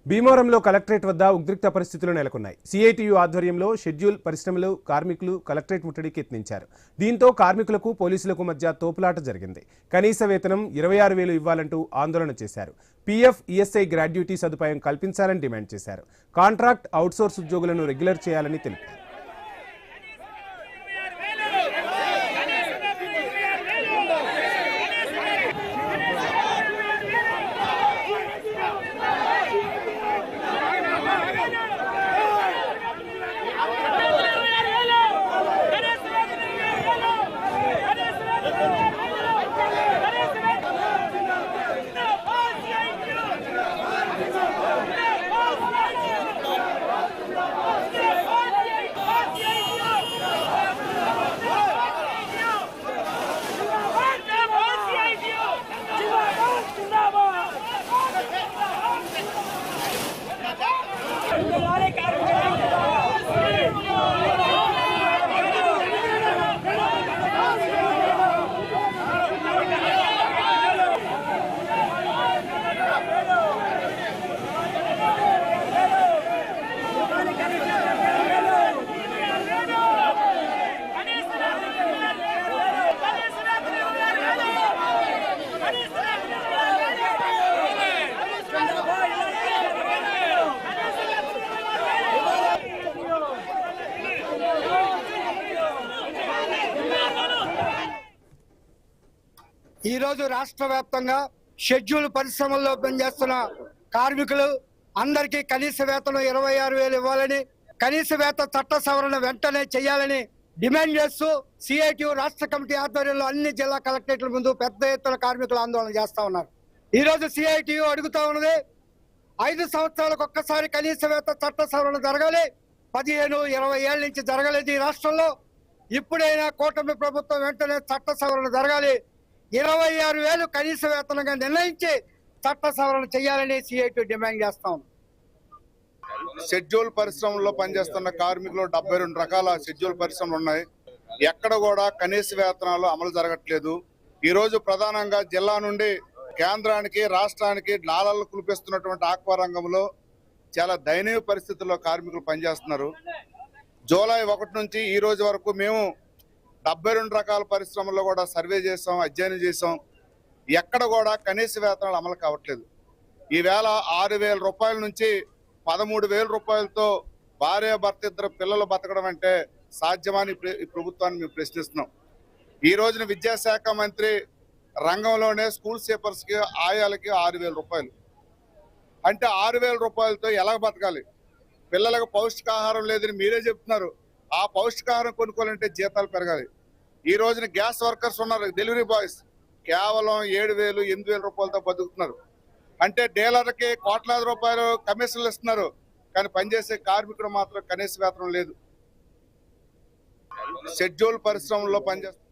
భీమవరంలో కలెక్టరేట్ వద్ద ఉద్రిక్త పరిస్థితులు నెలకొన్నాయి. సిఐటియు ఆధ్వర్యంలో షెడ్యూల్ పరిశ్రమలు కార్మికులు కలెక్టరేట్ ముట్టడికి యత్నించారు. దీంతో కార్మికులకు పోలీసులకు మధ్య తోపులాట జరిగింది. కనీస వేతనం 26,000 ఇవ్వాలంటూ ఆందోళన చేశారు. పీఎఫ్, ఈఎస్ఐ గ్రాడ్యుటీ సదుపాయం కల్పించాలని డిమాండ్ చేశారు. కాంట్రాక్ట్, అవుట్సోర్స్ ఉద్యోగులను రెగ్యులర్ చేయాలని తెలిపారు. ఈ రోజు రాష్ట్ర వ్యాప్తంగా షెడ్యూల్ పరిశ్రమల్లో పనిచేస్తున్న కార్మికులు అందరికీ కనీస వేతనం 26,000 ఇవ్వాలని, కనీస వేతన చట్ట సవరణ వెంటనే చేయాలని డిమాండ్ చేస్తూ సిఐటియు రాష్ట్ర కమిటీ ఆధ్వర్యంలో అన్ని జిల్లా కలెక్టరేట్ల ముందు పెద్ద ఎత్తున కార్మికులు ఆందోళన చేస్తా ఉన్నారు. ఈ రోజు సిఐటియు అడుగుతా ఉన్నది, 5 సంవత్సరాలకు ఒక్కసారి కనీస వేతన చట్ట సవరణ జరగాలి. 15-20 ఏళ్ల నుంచి జరగలేదు ఈ రాష్ట్రంలో. ఇప్పుడైనా కూటమి ప్రభుత్వం వెంటనే చట్ట సవరణ జరగాలి. 26,000 కనీస వేతనంగా నిర్ణయించి చట్ట సవరణ చేయాలని సిఐటియు డిమాండ్ చేస్తాం. షెడ్యూల్ పరిశ్రమల్లో పనిచేస్తున్న కార్మికులు 72 రకాల షెడ్యూల్ పరిశ్రమలు ఉన్నాయి. ఎక్కడ కూడా కనీస వేతనాలు అమలు జరగట్లేదు. ఈ రోజు ప్రధానంగా జిల్లా నుండి కేంద్రానికి, రాష్ట్రానికి నాళాలు కులిపిస్తున్నటువంటి ఆక్వా రంగంలో చాలా దయనీయ పరిస్థితుల్లో కార్మికులు పనిచేస్తున్నారు. జూలై 1 నుంచి ఈ రోజు వరకు మేము 72 రకాల పరిశ్రమల్లో కూడా సర్వే చేసాం, అధ్యయనం చేసాం. ఎక్కడ కూడా కనీస వేతనాలు అమలు కావట్లేదు. ఈవేళ 6,000 రూపాయల నుంచి 13,000 రూపాయలతో భార్య భర్త ఇద్దరు పిల్లలు బతకడం అంటే సాధ్యమని ఈ ప్రభుత్వాన్ని మేము ప్రశ్నిస్తున్నాం. ఈ రోజున విద్యాశాఖ మంత్రి రంగంలోనే స్కూల్ సేపర్స్ కి, ఆయాలకి 6,000 రూపాయలు అంటే 6,000 రూపాయలతో ఎలా బతకాలి? పిల్లలకు పౌష్టికాహారం లేదని మీరే చెప్తున్నారు. ఆ పౌష్టికాహారం కొనుక్కోవాలంటే జీతాలు పెరగాలి. ఈ రోజున గ్యాస్ వర్కర్స్ ఉన్నారు, డెలివరీ బాయ్స్, కేవలం 7,000, 8,000 రూపాయలతో బతుకుతున్నారు. అంటే డీలర్కి కోట్లాది రూపాయలు కమిషన్లు ఇస్తున్నారు, కానీ పనిచేసే కార్మికుడు మాత్రం కనీస వేతనం లేదు. షెడ్యూల్ పరిశ్రమల్లో పనిచేస్తారు.